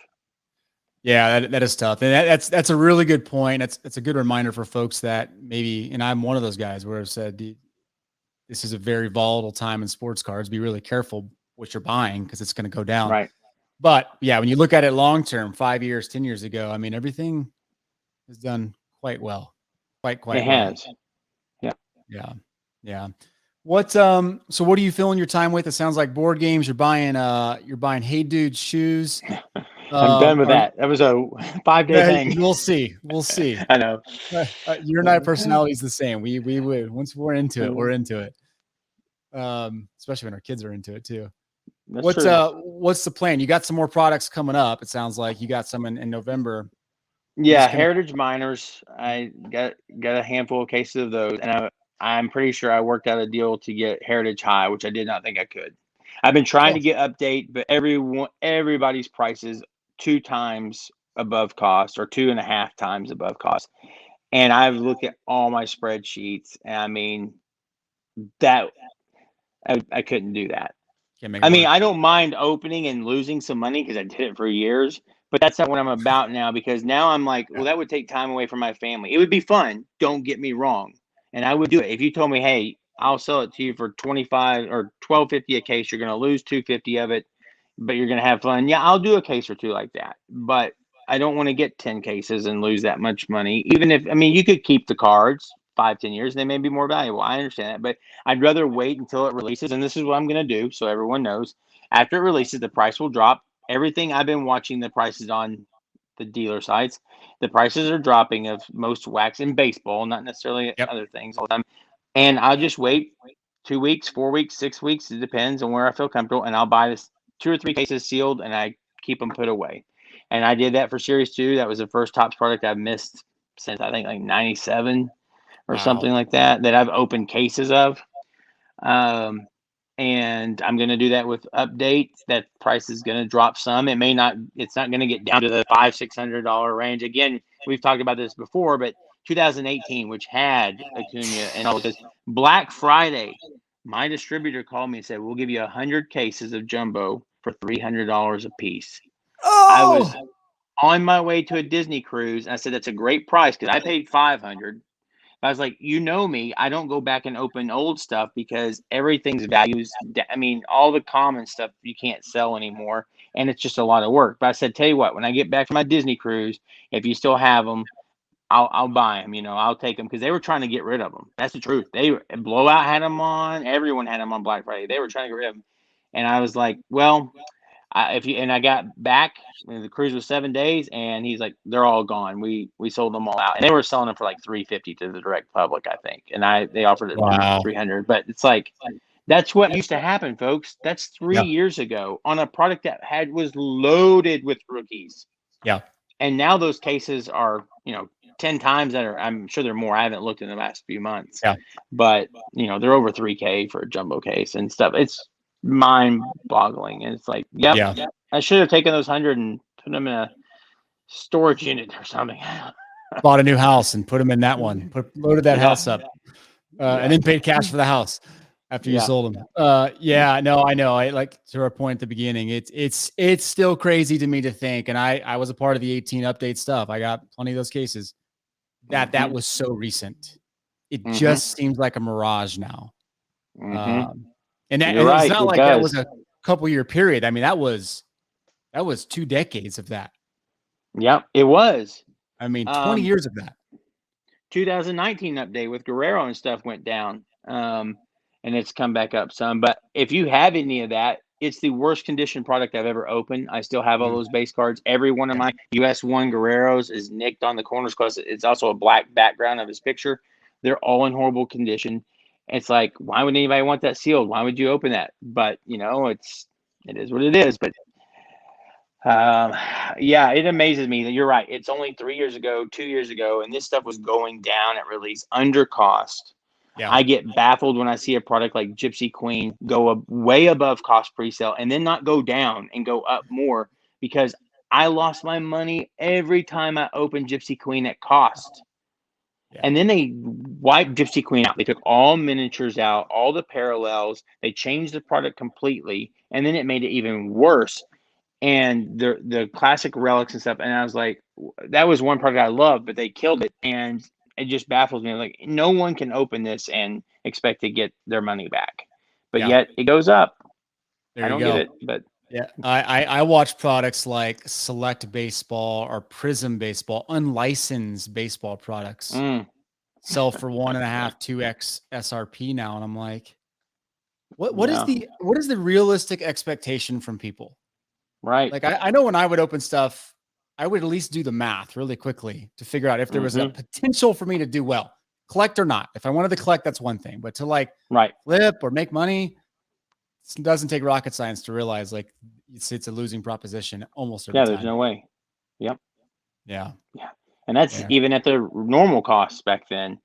Yeah, that is tough. And that's a really good point. That's a good reminder for folks that maybe, and I'm one of those guys where I've said, this is a very volatile time in sports cards. Be really careful what you're buying because it's going to go down. Right. But yeah, when you look at it long term, 5 years, 10 years ago, I mean, everything is done quite well. Quite It well. has. Yeah. Yeah. Yeah. So what are you filling your time with? It sounds like board games. You're buying Hey Dude shoes. I'm done with that. That was a 5-day thing. We'll see. We'll see. I know. You and I personality is the same. We would, once we're into it, we're into it. Especially when our kids are into it too. That's true. What's the plan? You got some more products coming up. It sounds like you got some in November. Yeah, Heritage Miners. I got a handful of cases of those, and I'm pretty sure I worked out a deal to get Heritage High, which I did not think I could. I've been trying to get update, but everybody's price is 2 times above cost or 2.5 times above cost. And I've looked at all my spreadsheets, and I mean that I couldn't do that. I mean, I don't mind opening and losing some money because I did it for years, but that's not what I'm about now because now I'm like, well, that would take time away from my family. It would be fun, don't get me wrong, and I would do it if you told me, hey, I'll sell it to you for 25 or 12.50 a case. You're going to lose 250 of it, but you're going to have fun. Yeah, I'll do a case or two like that, but I don't want to get 10 cases and lose that much money. Even if, I mean, you could keep the cards 5-10 years, they may be more valuable. I understand that, but I'd rather wait until it releases. And this is what I'm going to do. So everyone knows after it releases, the price will drop. Everything I've been watching the prices on the dealer sites, the prices are dropping of most wax in baseball, not necessarily other things all the time. And I'll just wait 2 weeks, 4 weeks, 6 weeks. It depends on where I feel comfortable. And I'll buy this 2 or 3 cases sealed and I keep them put away. And I did that for Series 2. That was the first Topps product I've missed since I think like 97 or something like that I've opened cases of. And I'm going to do that with updates. That price is going to drop some. It's not going to get down to the $500-$600 range. Again, we've talked about this before, but 2018, which had Acuna and all this, Black Friday, my distributor called me and said, we'll give you 100 cases of jumbo for $300 a piece. Oh! I was on my way to a Disney cruise. And I said, that's a great price because I paid $500. I was like, me, I don't go back and open old stuff because everything's values. I mean, all the common stuff you can't sell anymore, and it's just a lot of work. But I said, tell you what, when I get back from my Disney cruise, if you still have them, I'll buy them. I'll take them because they were trying to get rid of them. That's the truth. Blowout had them on. Everyone had them on Black Friday. They were trying to get rid of them, and I was like, well. I got back when the cruise was 7 days, and he's like, they're all gone. We sold them all out, and they were selling them for like $350 to the direct public, I think, and they offered it $300. But it's like that's what used to happen, folks. That's 3 years ago on a product that was loaded with rookies. Yeah, and now those cases are 10 times that are. I'm sure they're more. I haven't looked in the last few months. Yeah, but they're over $3K for a jumbo case and stuff. It's mind-boggling, and it's like, I should have taken those 100 and put them in a storage unit or something. Bought a new house and put them in that one. Loaded that house up, and then paid cash for the house after you sold them. No, I know. I like to our point at the beginning. It's still crazy to me to think, and I was a part of the 18 update stuff. I got plenty of those cases. That was so recent. It just seems like a mirage now. And it's not like that was a couple year period. I mean, that was That was 2 decades of that. Yep, it was. I mean, 20 years of that. 2019 update with Guerrero and stuff went down, and it's come back up some. But if you have any of that, it's the worst condition product I've ever opened. I still have all those base cards. Every one of my US1 Guerreros is nicked on the corners because it's also a black background of his picture. They're all in horrible condition. It's like, why would anybody want that sealed? Why would you open that? But it is what it is. But yeah, it amazes me that you're right. It's only 3 years ago, 2 years ago, and this stuff was going down at release under cost. Yeah. I get baffled when I see a product like Gypsy Queen go way above cost pre-sale and then not go down and go up more, because I lost my money every time I opened Gypsy Queen at cost. Yeah. And then they wiped Gypsy Queen out. They took all miniatures out, all the parallels. They changed the product completely, and then it made it even worse. And the classic relics and stuff. And I was like, that was one product I loved, but they killed it. And it just baffles me. Like, no one can open this and expect to get their money back. But yet it goes up. I don't get it. But yeah, I watch products like Select Baseball or Prism Baseball, unlicensed baseball products sell for 1.5, 2x SRP now. And I'm like, what is the realistic expectation from people? Right. Like, I know when I would open stuff, I would at least do the math really quickly to figure out if there was a potential for me to do well, collect or not. If I wanted to collect, that's one thing, but to like flip or make money, it doesn't take rocket science to realize like it's a losing proposition almost every time. There's no way. Yep. Yeah. And that's even at the normal costs back then.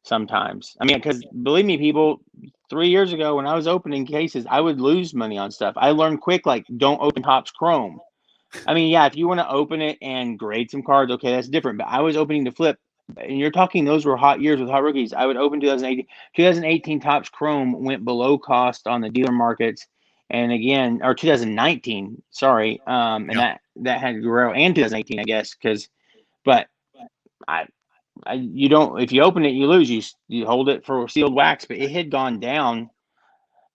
Sometimes, I mean, because believe me, people, 3 years ago when I was opening cases, I would lose money on stuff. I learned quick, like, don't open Topps Chrome. I mean, yeah, if you want to open it and grade some cards, okay, that's different. But I was opening to flip, and you're talking those were hot years with hot rookies. I would open 2018. 2018 Topps Chrome went below cost on the dealer markets, and again, or 2019, sorry, and that had Guerrero and 2018, I guess, but you don't, if you open it, you lose. You hold it for sealed wax, but it had gone down,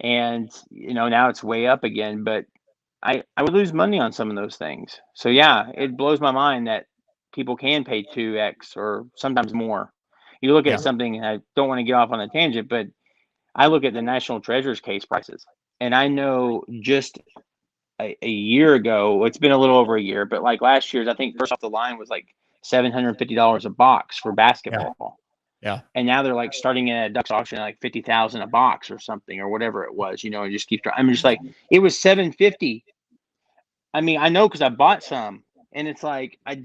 and now it's way up again. But I would lose money on some of those things. So yeah, it blows my mind that people can pay 2x or sometimes more. You look at something, and I don't want to get off on a tangent, but I look at the National Treasures case prices, and I know just a year ago, it's been a little over a year, but like last year's, I think first off the line was like $750 a box for basketball. Yeah. And now they're like starting at a Ducks auction at like 50,000 a box or something or whatever it was, and just keep trying. I'm just like, it was 750. I mean, I know because I bought some, and it's like, I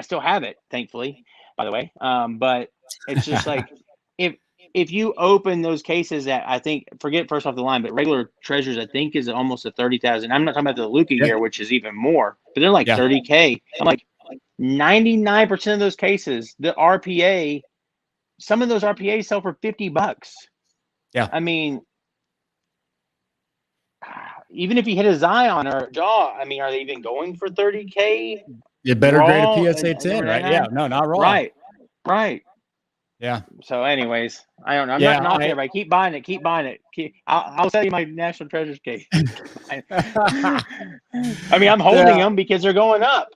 still have it, thankfully, by the way. But it's just like, if you open those cases that I think, forget first off the line, but regular Treasures, I think is almost a 30,000. I'm not talking about the Luka year, which is even more, but they're like 30K. I'm like, 99% of those cases, the RPA, some of those RPAs sell for $50. Yeah. I mean, even if you hit a Zion or a Jaw, I mean, are they even going for 30K? You better grade a PSA 10, right? Yeah, no, not wrong. Right. Yeah. So anyways, I don't know. I'm not knocking everybody. Keep buying it. I'll sell you my National Treasures case. I mean, I'm holding them because they're going up.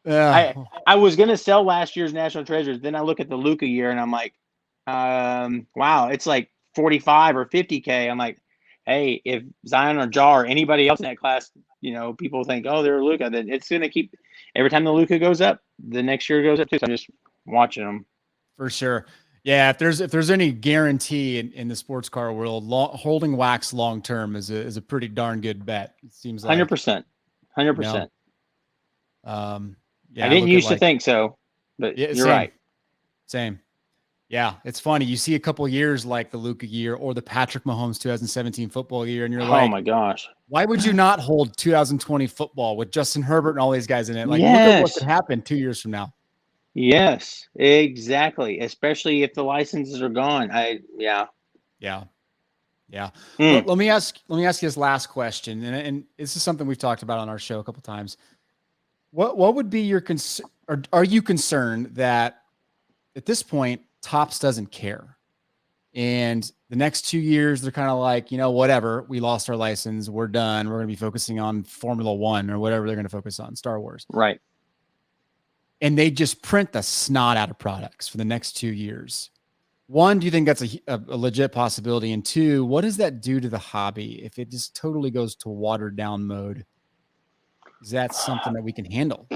Yeah. I was going to sell last year's National Treasures. Then I look at the Luka year and I'm like, wow, it's like 45 or 50K. I'm like, hey, if Zion or Jaw or anybody else in that class, people think, oh, they're Luka, then it's going to keep, every time the Luka goes up, the next year goes up too. So I'm just watching them. For sure. Yeah. If there's any guarantee in the sports car world, holding wax long-term is a pretty darn good bet. It seems like 100%. Yeah, I didn't used to think so, but you're right. Same. Yeah, it's funny. You see a couple of years like the Luka year or the Patrick Mahomes 2017 football year, and you're like, oh my gosh, why would you not hold 2020 football with Justin Herbert and all these guys in it? Like, look at what could happen 2 years from now. Yes, exactly. Especially if the licenses are gone. Yeah. Let me ask you this last question, and this is something we've talked about on our show a couple of times. What would be your concern? Or are you concerned that at this point Topps doesn't care And the next 2 years, they're kind of like, whatever, we lost our license. We're done. We're going to be focusing on Formula One or whatever they're going to focus on, Star Wars. Right. And they just print the snot out of products for the next 2 years. One, do you think that's a legit possibility? And two, what does that do to the hobby if it just totally goes to watered down mode? Is that something that we can handle?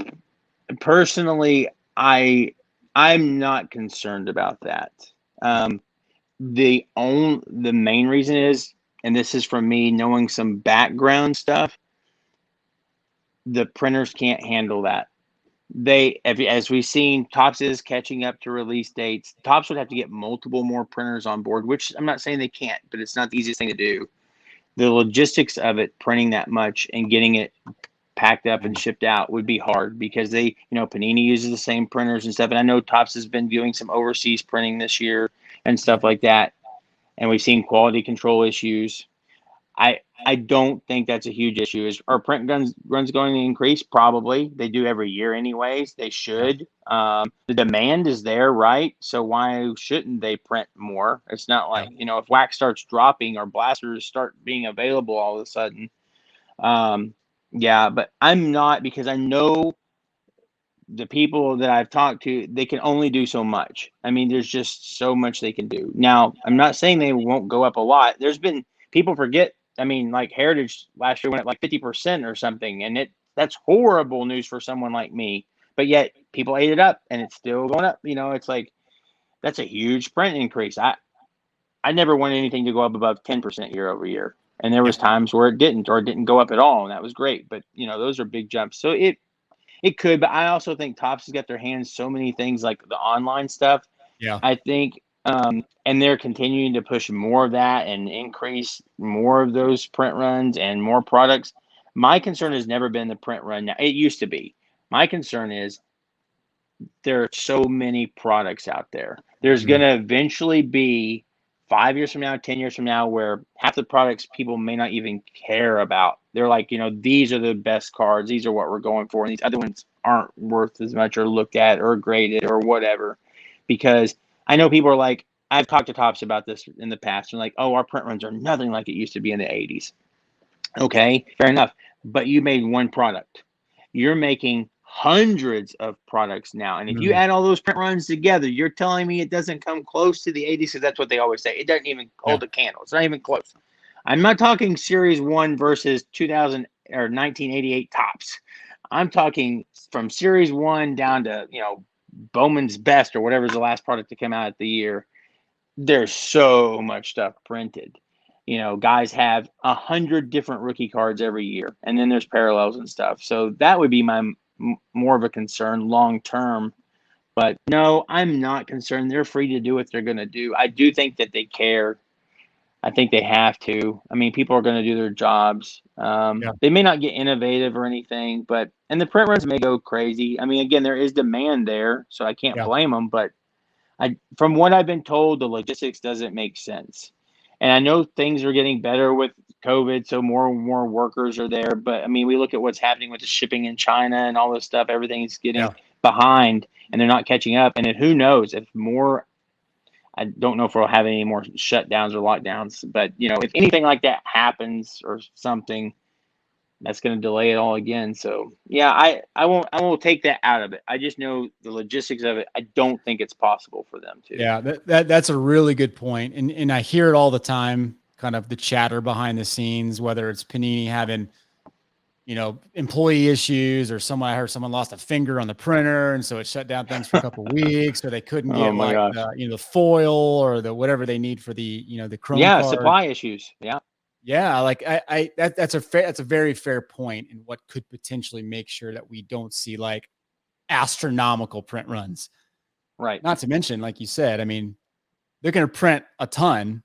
Personally, I'm not concerned about that. The main reason is, and this is from me knowing some background stuff, the printers can't handle that. As we've seen, Topps is catching up to release dates. Topps would have to get multiple more printers on board, which I'm not saying they can't, but it's not the easiest thing to do. The logistics of it, printing that much and getting it packed up and shipped out would be hard because Panini uses the same printers and stuff. And I know Topps has been doing some overseas printing this year and stuff like that. And we've seen quality control issues. I don't think that's a huge issue. Are print runs going to increase? Probably. They do every year anyways. They should. The demand is there, right? So why shouldn't they print more? It's not like, if wax starts dropping or blasters start being available all of a sudden. But I'm not, because I know the people that I've talked to, they can only do so much. I mean, there's just so much they can do. Now, I'm not saying they won't go up a lot. There's been, people forget, I mean, like Heritage last year went up like 50% or something, and that's horrible news for someone like me. But yet people ate it up and it's still going up. It's like, that's a huge print increase. I never want anything to go up above 10% year over year. And there was times where it didn't, or it didn't go up at all, and that was great. But those are big jumps. So it could, but I also think Topps has got their hands so many things like the online stuff. Yeah. I think, and they're continuing to push more of that and increase more of those print runs and more products. My concern has never been the print run. Now, it used to be. My concern is there are so many products out there. There's going to eventually be 5 years from now, 10 years from now, where half the products people may not even care about. They're like, these are the best cards. These are what we're going for. And these other ones aren't worth as much or looked at or graded or whatever. Because I know people are like, I've talked to Topps about this in the past. And like, oh, our print runs are nothing like it used to be in the 80s. Okay, fair enough. But you made one product. You're making hundreds of products now. And if you add all those print runs together, you're telling me it doesn't come close to the 80s, because that's what they always say. It doesn't even hold a candle. It's not even close. I'm not talking Series 1 versus 2000 or 1988 Topps. I'm talking from Series 1 down to, Bowman's Best or whatever's the last product to come out of the year. There's so much stuff printed. Guys have 100 different rookie cards every year, and then there's parallels and stuff. So that would be my more of a concern long term. But no, I'm not concerned. They're free to do what they're going to do. I do think that they care. I think they have to. I mean, people are going to do their jobs. They may not get innovative or anything, and the print runs may go crazy. I mean, again, there is demand there, so I can't blame them. But from what I've been told, the logistics doesn't make sense. And I know things are getting better with COVID, so more and more workers are there. But I mean, we look at what's happening with the shipping in China and all this stuff. Everything's getting behind, and they're not catching up. And then who knows if more? I don't know if we'll have any more shutdowns or lockdowns. But if anything like that happens or something, that's going to delay it all again. So I won't take that out of it. I just know the logistics of it. I don't think it's possible for them to. Yeah, that's a really good point. And I hear it all the time, kind of the chatter behind the scenes, whether it's Panini having, employee issues, or I heard someone lost a finger on the printer, and so it shut down things for a couple of weeks, or they couldn't get the foil or the whatever they need for the the chrome card. Supply issues. Yeah, like that's a very fair point, and what could potentially make sure that we don't see like astronomical print runs. Right. Not to mention, like you said, I mean, they're going to print a ton,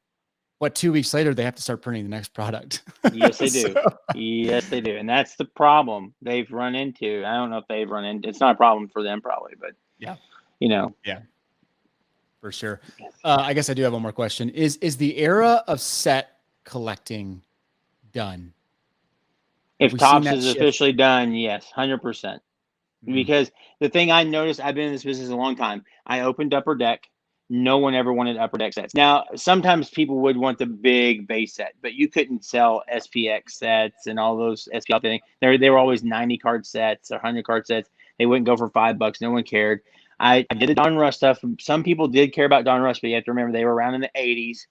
but 2 weeks later they have to start printing the next product. Yes, they do. Yes, they do, and that's the problem they've run into. I don't know if they've run into. It's not a problem for them, probably, but yeah, for sure. I guess I do have one more question. Is the era of set collecting done? If Topps is officially done, yes, 100%. Because the thing I noticed, I've been in this business a long time. I opened Upper Deck. no one ever wanted upper deck sets. Now, sometimes people would want the big base set, but you couldn't sell SPX sets and all those SPL things. They were always 90 card sets or 100 card sets. They wouldn't go for $5. No one cared. I did the Don Russ stuff. Some people did care about Don Russ, but you have to remember they were around in the 80s.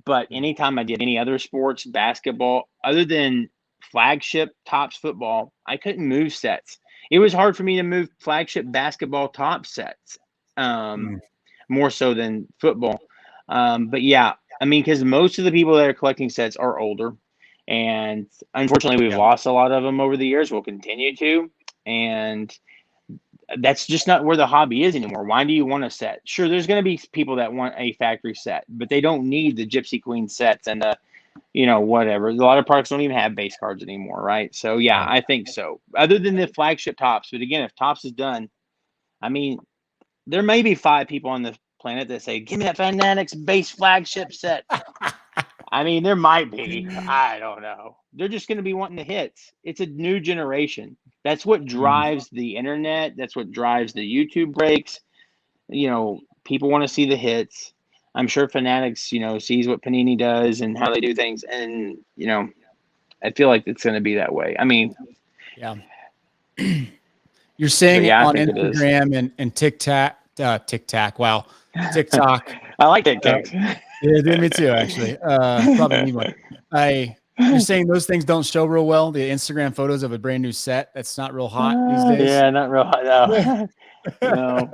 But anytime I did any other sports, basketball, other than flagship Topps football, I couldn't move sets. It was hard for me to move flagship basketball Topps sets. More so than football. But yeah, I mean, because most of the people that are collecting sets are older. And unfortunately, we've lost a lot of them over the years. We'll continue to. And that's just not where the hobby is anymore. Why do you want a set? Sure, there's going to be people that want a factory set, but they don't need the Gypsy Queen sets and the, whatever. A lot of products don't even have base cards anymore, right? So, yeah, I think so. Other than the flagship Topps. But again, if Topps is done, I mean, there may be 5 people on the planet that say, give me that Fanatics base flagship set. I mean, there might be. I don't know. They're just going to be wanting the hits. It's a new generation. That's what drives the internet. That's what drives the YouTube breaks. People want to see the hits. I'm sure Fanatics, sees what Panini does and how they do things. And, I feel like it's going to be that way. I mean, yeah. You're saying yeah, on Instagram and TikTok. Wow. TikTok. I like TikTok. Yeah, me too, actually. Probably need one. You're saying those things don't show real well? The Instagram photos of a brand new set that's not real hot these days? Yeah, not real hot. No.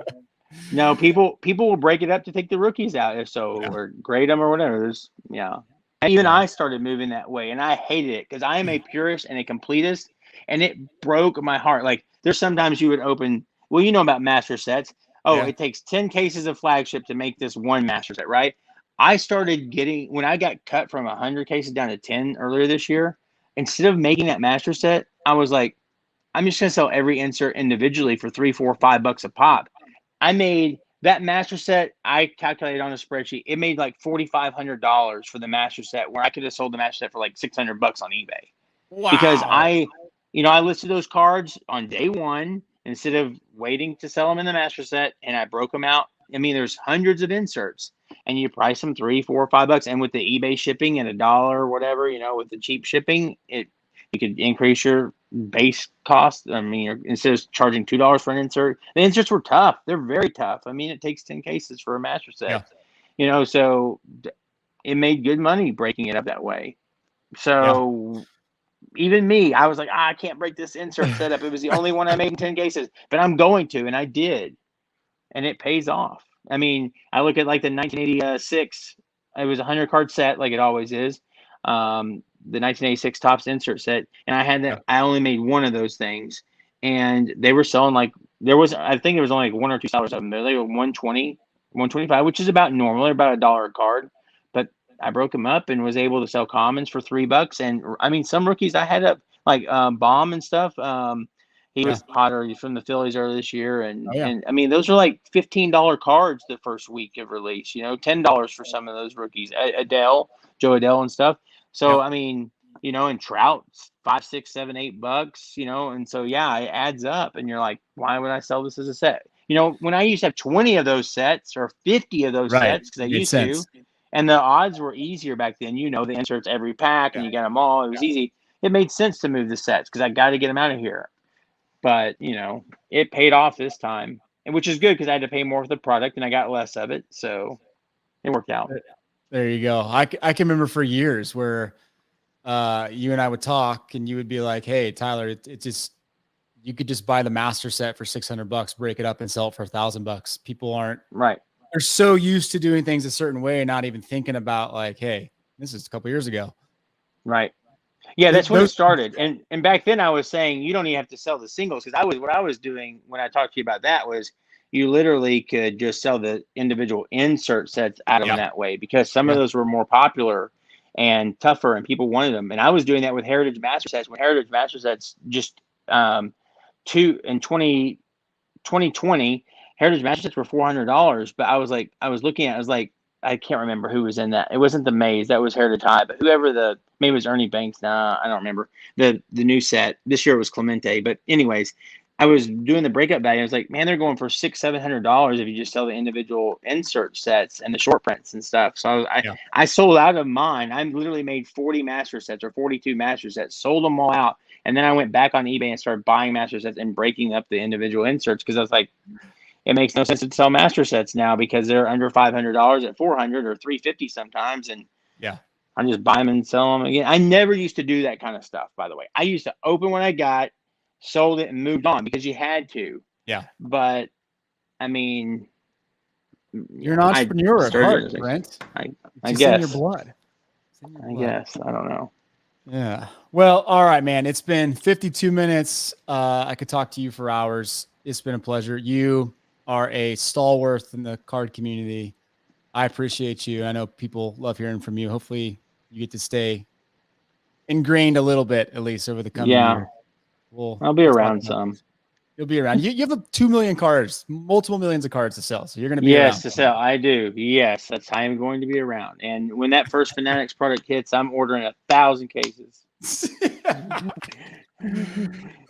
No, people will break it up to take the rookies out or grade them or whatever. And I started moving that way, and I hated it because I am a purist and a completist, and it broke my heart. Like, there's sometimes you would open, well, about master sets. It takes 10 cases of flagship to make this one master set, right? I started when I got cut from 100 cases down to 10 earlier this year, instead of making that master set, I was like, I'm just going to sell every insert individually for $3, $4, $5 a pop. I made that master set. I calculated on a spreadsheet. It made like $4,500 for the master set, where I could have sold the master set for like $600 on eBay. Wow. Because I listed those cards on day one instead of waiting to sell them in the master set, and I broke them out. I mean, there's hundreds of inserts, and you price them $3, $4, $5, and with the eBay shipping at $1 or whatever, with the cheap shipping, you could increase your base cost. I mean, instead of charging $2 for an insert, the inserts were tough. They're very tough. I mean, it takes 10 cases for a master set. So it made good money breaking it up that way. So even me, I was like, I can't break this insert setup. It was the only one I made in 10 cases, but I'm going to, and I did, and it pays off. I mean, I look at like the 1986. It was a 100 card set, like it always is. The 1986 Topps insert set, and I had that. I only made one of those things, and they were selling I think there was only like 1 or 2 sellers of them. They were 120, 125, which is about normal. They're about $1 a card, but I broke them up and was able to sell commons for $3. And I mean, some rookies I had up like Baum and stuff. He was Potter. He's from the Phillies earlier this year, and I mean, those are like $15 cards the first week of release. $10 for some of those rookies. Joe Adele, and stuff. So I mean, and Trout's $5, $6, $7, $8. And so it adds up, and you're like, why would I sell this as a set? When I used to have 20 of those sets or 50 of those sets, because I used to, and the odds were easier back then. The inserts every pack, and you got them all. It was easy. It made sense to move the sets because I got to get them out of here. But it paid off this time, and which is good because I had to pay more for the product and I got less of it, so it worked out. There you go. I can remember for years where you and I would talk, and you would be like, "Hey, Tyler, it's just you could just buy the master set for $600, break it up, and sell it for $1,000. People aren't right. They're so used to doing things a certain way, and not even thinking about like, hey, this is a couple years ago. Right. Yeah, that's when it started. And back then I was saying you don't even have to sell the singles, because what I was doing when I talked to you about that was you literally could just sell the individual insert sets out of them that way, because some of those were more popular and tougher and people wanted them. And I was doing that with Heritage Master Sets. When Heritage Master Sets just in 2020, Heritage Master Sets were $400. But I was like, I can't remember who was in that. It wasn't the Maze. That was Heritage High. But maybe it was Ernie Banks. Nah, I don't remember. The new set. This year it was Clemente. But anyways, I was doing the breakup value. I was like, man, they're going for $600-700 if you just sell the individual insert sets and the short prints and stuff. So I sold out of mine. I literally made 40 master sets or 42 master sets, sold them all out. And then I went back on eBay and started buying master sets and breaking up the individual inserts because I was like, it makes no sense to sell master sets now because they're under $500 at 400 or 350 sometimes. And yeah, I just buy them and sell them again. I never used to do that kind of stuff, by the way. I used to open what I got, sold it, and moved on because you had to. yeah. But I mean, You're an entrepreneur at heart, Brent. I guess. In your blood. I guess. I don't know. Yeah. Well, all right, man. It's been 52 minutes. I could talk to you for hours. It's been a pleasure. You are a stalwart in the card community. I appreciate you. I know people love hearing from you. Hopefully you get to stay ingrained a little bit, at least over the coming year. I'll be around some. You'll be around. You have 2 million cards, multiple millions of cards to sell. So you're going to be around. Yes, to sell. I do. Yes, I am going to be around. And when that first Fanatics product hits, I'm ordering 1,000 cases.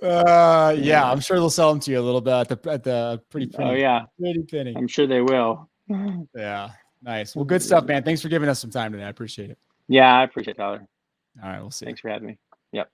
Yeah, I'm sure they'll sell them to you a little bit at the pretty penny. Oh yeah, pretty penny. I'm sure they will. Yeah, nice. Well, good stuff, man. Thanks for giving us some time today. I appreciate it. Yeah, I appreciate it, Tyler. All right, we'll see. Thanks for having me. Yep.